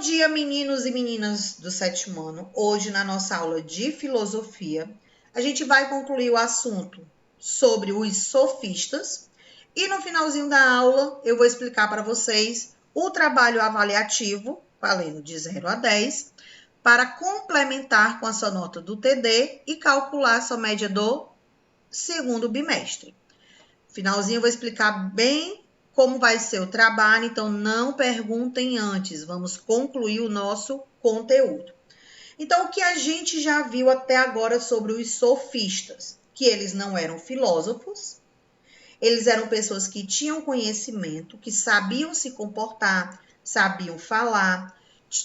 dia, meninos e meninas do sétimo ano. Hoje, na nossa aula de filosofia, a gente vai concluir o assunto sobre os sofistas. E no finalzinho da aula, eu vou explicar para vocês o trabalho avaliativo, valendo de 0 a 10, para complementar com a sua nota do TD e calcular a sua média do segundo bimestre. No finalzinho, eu vou explicar bem como vai ser o trabalho, então não perguntem antes, vamos concluir o nosso conteúdo. Então, o que a gente já viu até agora sobre os sofistas? Que eles não eram filósofos, eles eram pessoas que tinham conhecimento, que sabiam se comportar, sabiam falar,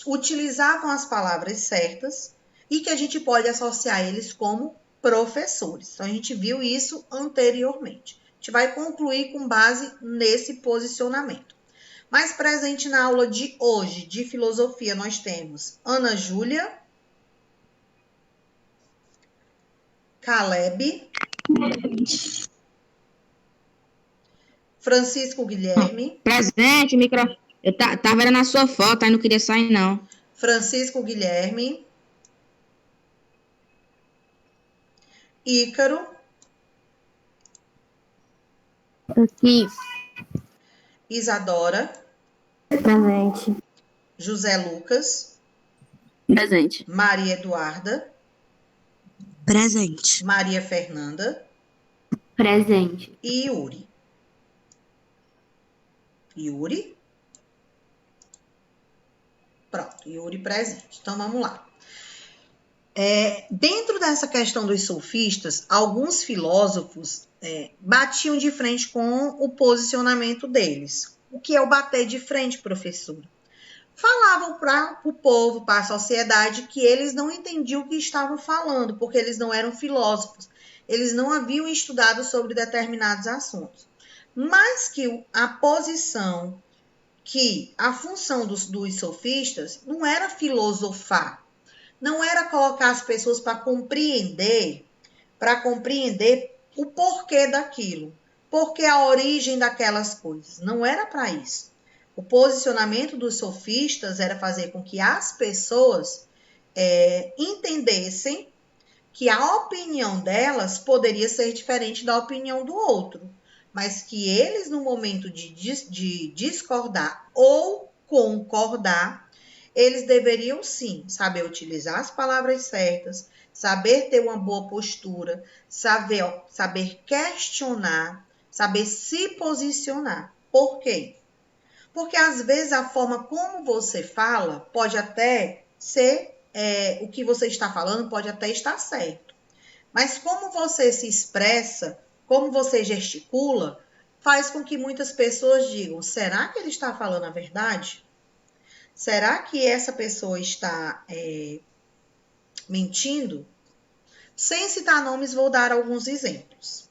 utilizavam as palavras certas e que a gente pode associar eles como professores. Então, a gente viu isso anteriormente. A gente vai concluir com base nesse posicionamento. Mais presente na aula de hoje, de filosofia, nós temos Ana Júlia, Caleb, Francisco Guilherme. Presente, micro. Eu tava era na sua foto, aí não queria sair, não. Francisco Guilherme. Ícaro. Aqui. Isadora. Presente. José Lucas. Presente. Maria Eduarda. Presente. Maria Fernanda. Presente. E Yuri. Yuri. Pronto, Yuri presente. Então, vamos lá. Dentro dessa questão dos sofistas, alguns filósofos batiam de frente com o posicionamento deles. O que é o bater de frente, professora? Falavam para o povo, para a sociedade, que eles não entendiam o que estavam falando, porque eles não eram filósofos. Eles não haviam estudado sobre determinados assuntos. Mas que a posição, que a função dos sofistas não era filosofar, não era colocar as pessoas para compreender o porquê daquilo, porque a origem daquelas coisas. Não era para isso. O posicionamento dos sofistas era fazer com que as pessoas entendessem que a opinião delas poderia ser diferente da opinião do outro, mas que eles, no momento de discordar ou concordar, eles deveriam sim saber utilizar as palavras certas, saber ter uma boa postura, saber questionar, saber se posicionar. Por quê? Porque às vezes a forma como você fala pode até ser, o que você está falando pode até estar certo. Mas como você se expressa, como você gesticula, faz com que muitas pessoas digam, será que ele está falando a verdade? Será que essa pessoa está mentindo? Sem citar nomes, vou dar alguns exemplos.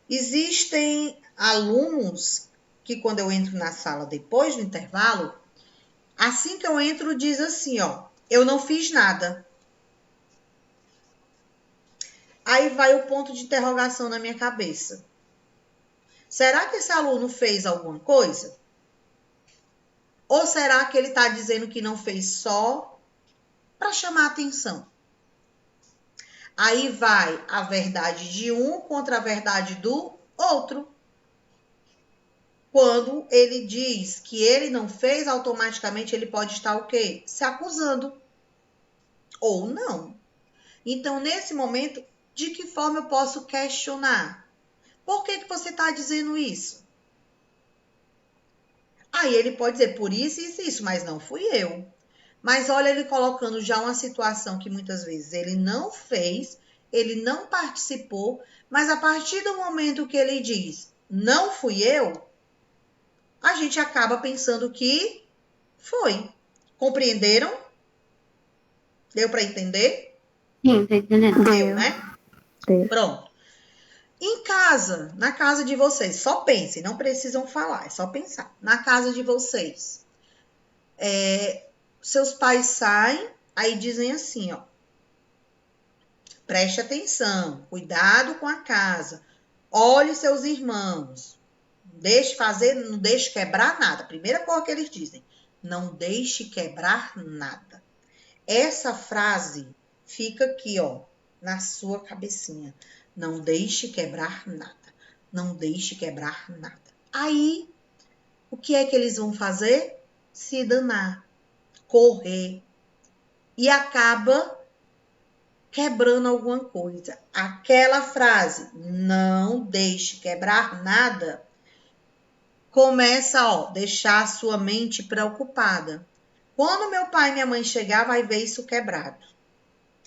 Existem alunos que, quando eu entro na sala depois do intervalo, assim que eu entro, diz assim, ó, eu não fiz nada. Aí vai o ponto de interrogação na minha cabeça. Será que esse aluno fez alguma coisa? Ou será que ele está dizendo que não fez só para chamar atenção? Aí vai a verdade de um contra a verdade do outro. Quando ele diz que ele não fez, automaticamente ele pode estar o quê? Se acusando. Ou não. Então, nesse momento, de que forma eu posso questionar? Por que você está dizendo isso? Aí ele pode dizer por isso, isso, isso, mas não fui eu. Mas olha ele colocando já uma situação que muitas vezes ele não fez, ele não participou, mas a partir do momento que ele diz, não fui eu, a gente acaba pensando que foi. Compreenderam? Deu para entender? Sim, tá entendendo? Deu, né? Deu. Pronto. Em casa, na casa de vocês, só pensem, não precisam falar, é só pensar. Na casa de vocês, seus pais saem, aí dizem assim, ó, preste atenção, cuidado com a casa, olhe seus irmãos, não deixe quebrar nada. Primeira coisa que eles dizem, Não deixe quebrar nada. Essa frase fica aqui, ó, na sua cabecinha. Não deixe quebrar nada. Não deixe quebrar nada. Aí, o que é que eles vão fazer? Se danar, correr. E acaba quebrando alguma coisa. Aquela frase, não deixe quebrar nada, começa a deixar a sua mente preocupada. Quando meu pai e minha mãe chegar, vai ver isso quebrado.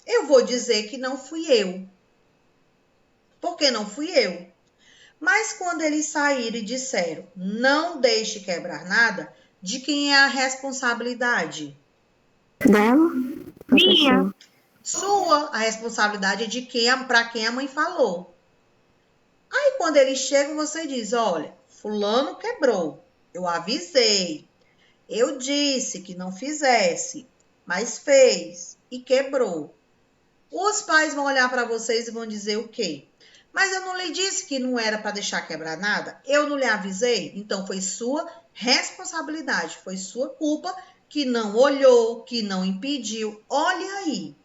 Eu vou dizer que não fui eu. Porque não fui eu. Mas quando eles saíram e disseram, não deixe quebrar nada, de quem é a responsabilidade? Dela? Minha. Sua. A responsabilidade é de para quem a mãe falou. Aí quando eles chegam, você diz, olha, fulano quebrou. Eu avisei. Eu disse que não fizesse, mas fez e quebrou. Os pais vão olhar para vocês e vão dizer o quê? Mas eu não lhe disse que não era para deixar quebrar nada? Eu não lhe avisei? Então foi sua responsabilidade, foi sua culpa que não olhou, que não impediu. Olha aí,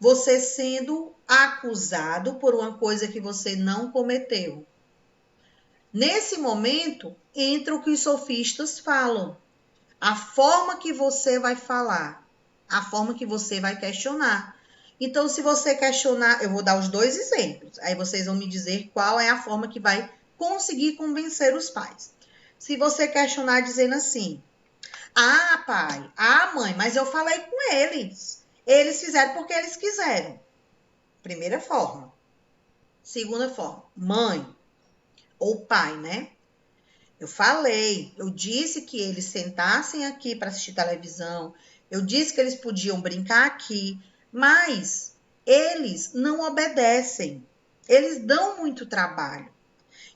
você sendo acusado por uma coisa que você não cometeu. Nesse momento, entra o que os sofistas falam. A forma que você vai falar, a forma que você vai questionar. Então, se você questionar, eu vou dar os dois exemplos. Aí vocês vão me dizer qual é a forma que vai conseguir convencer os pais. Se você questionar dizendo assim, ah, pai, ah, mãe, mas eu falei com eles. Eles fizeram porque eles quiseram. Primeira forma. Segunda forma, mãe ou pai, né? Eu falei, eu disse que eles sentassem aqui para assistir televisão, eu disse que eles podiam brincar aqui, mas eles não obedecem, eles dão muito trabalho.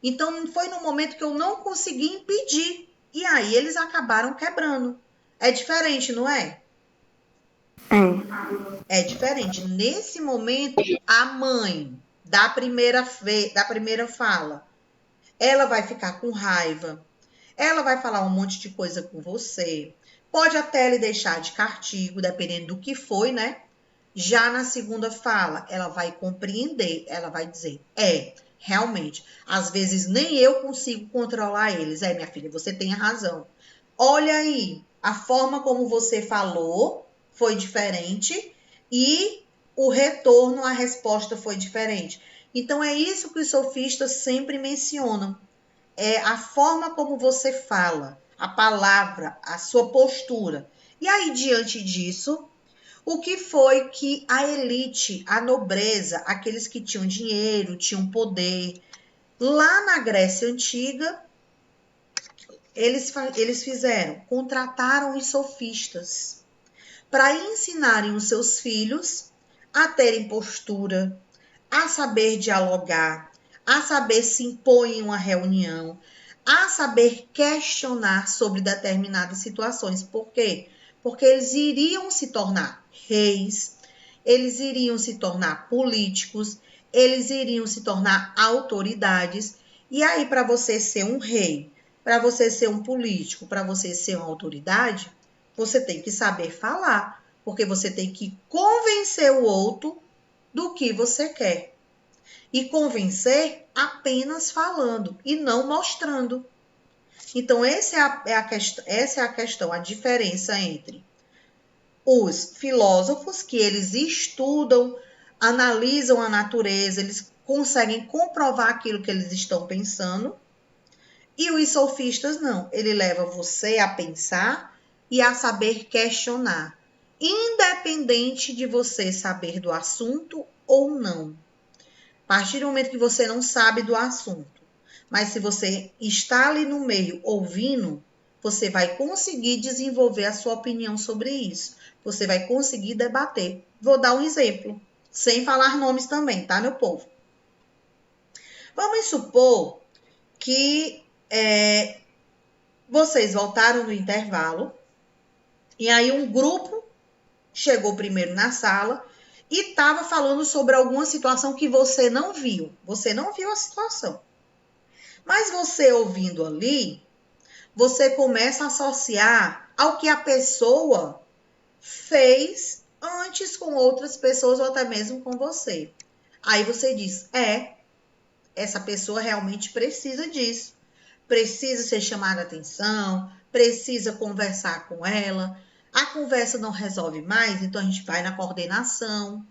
Então, foi no momento que eu não consegui impedir, e aí eles acabaram quebrando. É diferente, não é? É diferente. Nesse momento, a mãe da primeira fala, ela vai ficar com raiva, ela vai falar um monte de coisa com você, pode até lhe deixar de castigo, dependendo do que foi, né? Já na segunda fala, ela vai compreender, ela vai dizer, realmente, às vezes nem eu consigo controlar eles. Minha filha, você tem razão. Olha aí, a forma como você falou foi diferente e o retorno, a resposta foi diferente. Então, é isso que os sofistas sempre mencionam. É a forma como você fala, a palavra, a sua postura. E aí, diante disso, o que foi que a elite, a nobreza, aqueles que tinham dinheiro, tinham poder, lá na Grécia Antiga, eles fizeram? Contrataram os sofistas para ensinarem os seus filhos a terem postura, a saber dialogar, a saber se impor em uma reunião, a saber questionar sobre determinadas situações. Por quê? Porque eles iriam se tornar reis, eles iriam se tornar políticos, eles iriam se tornar autoridades. E aí, para você ser um rei, para você ser um político, para você ser uma autoridade, você tem que saber falar, porque você tem que convencer o outro do que você quer. E convencer apenas falando e não mostrando. Então, essa é a questão, a diferença entre os filósofos, que eles estudam, analisam a natureza, eles conseguem comprovar aquilo que eles estão pensando, e os sofistas não. Ele leva você a pensar e a saber questionar, independente de você saber do assunto ou não. A partir do momento que você não sabe do assunto, mas se você está ali no meio ouvindo, você vai conseguir desenvolver a sua opinião sobre isso. Você vai conseguir debater. Vou dar um exemplo, sem falar nomes também, tá, meu povo? Vamos supor que vocês voltaram no intervalo e aí um grupo chegou primeiro na sala e estava falando sobre alguma situação que você não viu. Você não viu a situação. Mas você ouvindo ali, você começa a associar ao que a pessoa fez antes com outras pessoas ou até mesmo com você. Aí você diz, essa pessoa realmente precisa disso. Precisa ser chamada a atenção, precisa conversar com ela. A conversa não resolve mais, então a gente vai na coordenação.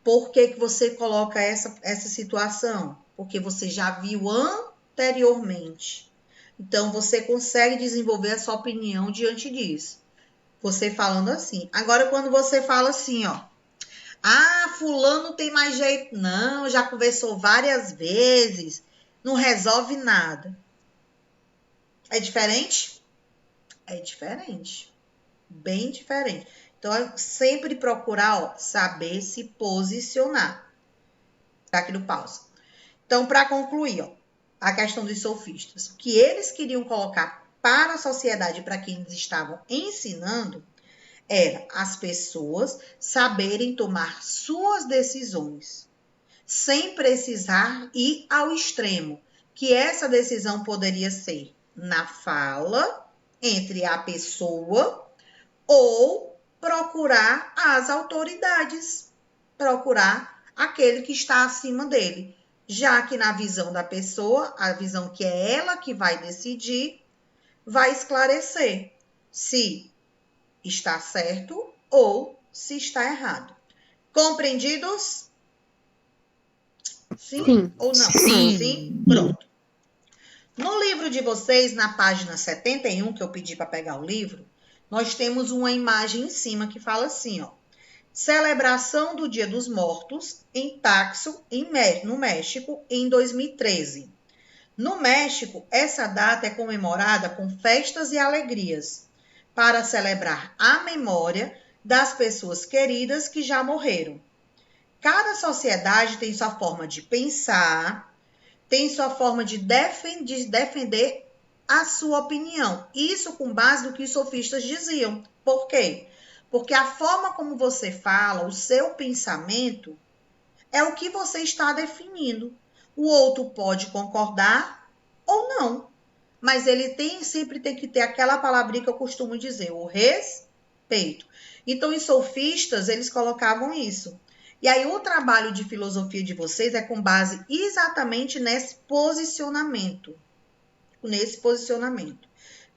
Por que você coloca essa situação? Porque você já viu anteriormente. Então, você consegue desenvolver a sua opinião diante disso. Você falando assim. Agora, quando você fala assim, ó. Fulano tem mais jeito. Não, já conversou várias vezes. Não resolve nada. É diferente? É diferente. Bem diferente. Então, é sempre procurar, saber se posicionar. Tá aqui no pausa. Então, para concluir, a questão dos sofistas. O que eles queriam colocar para a sociedade, para quem eles estavam ensinando, era as pessoas saberem tomar suas decisões, sem precisar ir ao extremo, que essa decisão poderia ser na fala, entre a pessoa, ou procurar as autoridades, procurar aquele que está acima dele, já que na visão da pessoa, a visão que é ela que vai decidir, vai esclarecer se está certo ou se está errado. Compreendidos? Sim ou não? Sim. Pronto. No livro de vocês, na página 71, que eu pedi para pegar o livro, nós temos uma imagem em cima que fala assim, ó. Celebração do Dia dos Mortos em Taxo, no México, em 2013. No México, essa data é comemorada com festas e alegrias, para celebrar a memória das pessoas queridas que já morreram. Cada sociedade tem sua forma de pensar, tem sua forma de defender a sua opinião. Isso com base no que os sofistas diziam. Por quê? Porque a forma como você fala, o seu pensamento, é o que você está definindo. O outro pode concordar ou não, mas ele sempre tem que ter aquela palavrinha que eu costumo dizer, o respeito. Então, os sofistas, eles colocavam isso. E aí, o trabalho de filosofia de vocês é com base exatamente nesse posicionamento. Nesse posicionamento.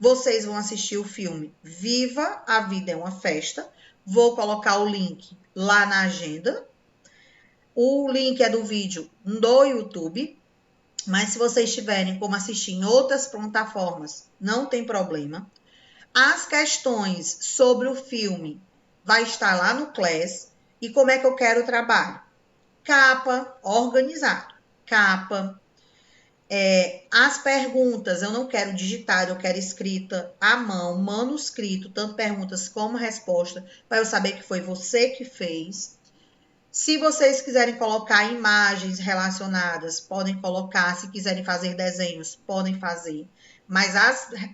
Vocês vão assistir o filme Viva, a Vida é uma Festa. Vou colocar o link lá na agenda. O link é do vídeo no YouTube. Mas se vocês tiverem como assistir em outras plataformas, não tem problema. As questões sobre o filme vai estar lá no Class. E como é que eu quero o trabalho? Capa, organizado. Capa. As perguntas, eu não quero digitar, eu quero escrita à mão, manuscrito, tanto perguntas como resposta, para eu saber que foi você que fez. Se vocês quiserem colocar imagens relacionadas, podem colocar. Se quiserem fazer desenhos, podem fazer. Mas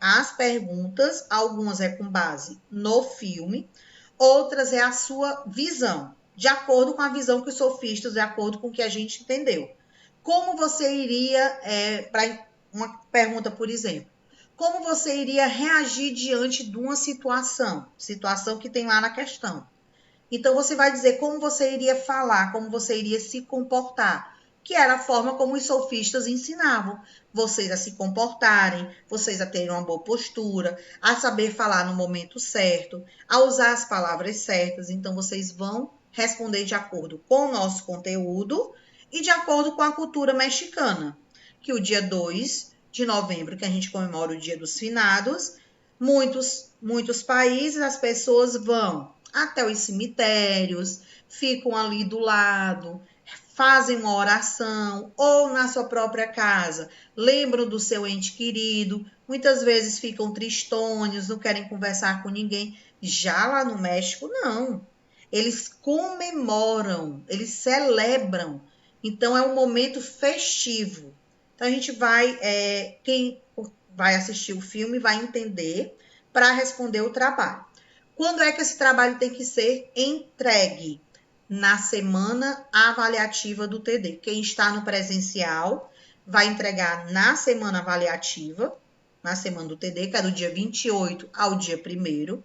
as perguntas, algumas é com base no filme, outras é a sua visão, de acordo com a visão que os sofistas, de acordo com o que a gente entendeu. Como você iria, para uma pergunta, por exemplo, como você iria reagir diante de uma situação que tem lá na questão? Então, você vai dizer como você iria falar, como você iria se comportar, que era a forma como os sofistas ensinavam vocês a se comportarem, vocês a terem uma boa postura, a saber falar no momento certo, a usar as palavras certas. Então, vocês vão responder de acordo com o nosso conteúdo e de acordo com a cultura mexicana, que o dia 2 de novembro, que a gente comemora o Dia dos Finados, muitos países, as pessoas vão até os cemitérios, ficam ali do lado, fazem uma oração, ou na sua própria casa, lembram do seu ente querido, muitas vezes ficam tristonhos, não querem conversar com ninguém. Já lá no México, não. Eles comemoram, eles celebram. Então, é um momento festivo. Então, a gente vai, quem vai assistir o filme vai entender para responder o trabalho. Quando é que esse trabalho tem que ser entregue? Na semana avaliativa do TD. Quem está no presencial vai entregar na semana avaliativa, na semana do TD, que é do dia 28 ao dia 1º.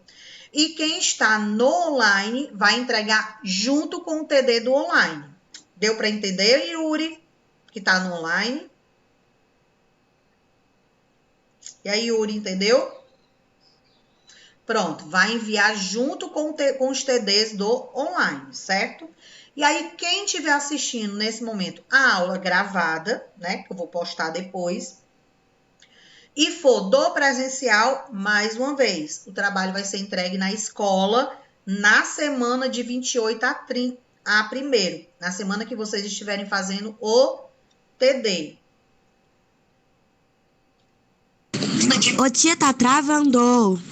E quem está no online vai entregar junto com o TD do online. Deu para entender, Yuri, que está no online? E aí, Yuri, entendeu? Pronto, vai enviar junto com os TDs do online, certo? E aí, quem estiver assistindo nesse momento a aula gravada, né, que eu vou postar depois, e for do presencial, mais uma vez, o trabalho vai ser entregue na escola na semana de 28 a 1º, na semana que vocês estiverem fazendo o TD. Ô tia, tá travando.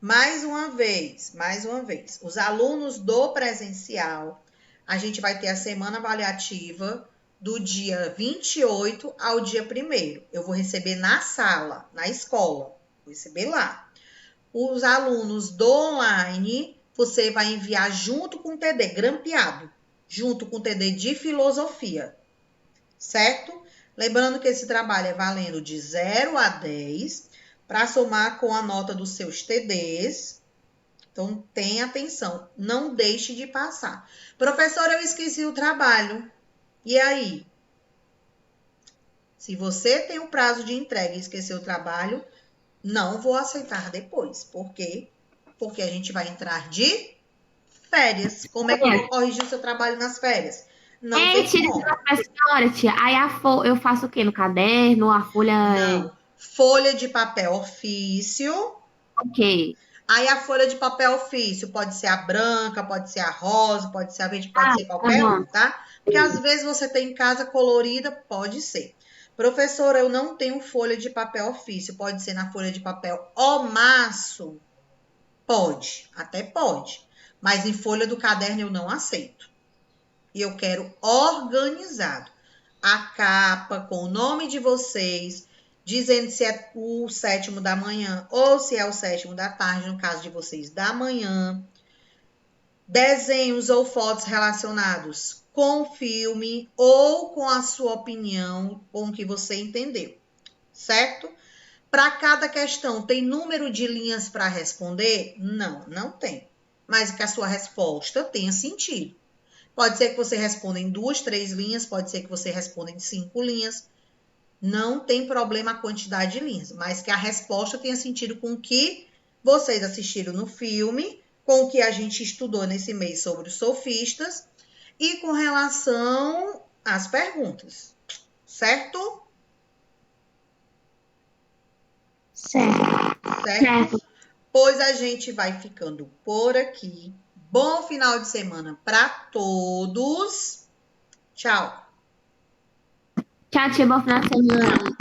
Mais uma vez, os alunos do presencial, a gente vai ter a semana avaliativa do dia 28 ao dia 1º. Eu vou receber na sala, na escola, vou receber lá. Os alunos do online, você vai enviar junto com o TD, grampeado, junto com o TD de filosofia, certo? Lembrando que esse trabalho é valendo de 0 a 10, para somar com a nota dos seus TDs. Então, tenha atenção, não deixe de passar. Professora, eu esqueci o trabalho. E aí? Se você tem o prazo de entrega e esqueceu o trabalho, não vou aceitar depois. Por quê? Porque a gente vai entrar de férias. Como é que eu vou corrigir o seu trabalho nas férias? Não tem como. Senhora, tia, aí eu faço o quê? No caderno, a folha... Não. Folha de papel ofício. Ok. Aí a folha de papel ofício pode ser a branca, pode ser a rosa, pode ser a verde, pode ser qualquer um, tá? Porque às vezes você tem em casa colorida, pode ser. Professora, eu não tenho folha de papel ofício, pode ser na folha de papel ao maço? Pode, até pode. Mas em folha do caderno eu não aceito. E eu quero organizado. A capa com o nome de vocês, dizendo se é o 7º da manhã ou se é o 7º da tarde, no caso de vocês, da manhã. Desenhos ou fotos relacionados com o filme ou com a sua opinião, com o que você entendeu, certo? Para cada questão, tem número de linhas para responder? Não, não tem. Mas que a sua resposta tenha sentido. Pode ser que você responda em 2, 3 linhas, pode ser que você responda em 5 linhas. Não tem problema a quantidade de linhas, mas que a resposta tenha sentido com o que vocês assistiram no filme, com o que a gente estudou nesse mês sobre os sofistas e com relação às perguntas, certo? Certo? Pois a gente vai ficando por aqui. Bom final de semana para todos. Tchau. Tchau, tia, bom final de semana.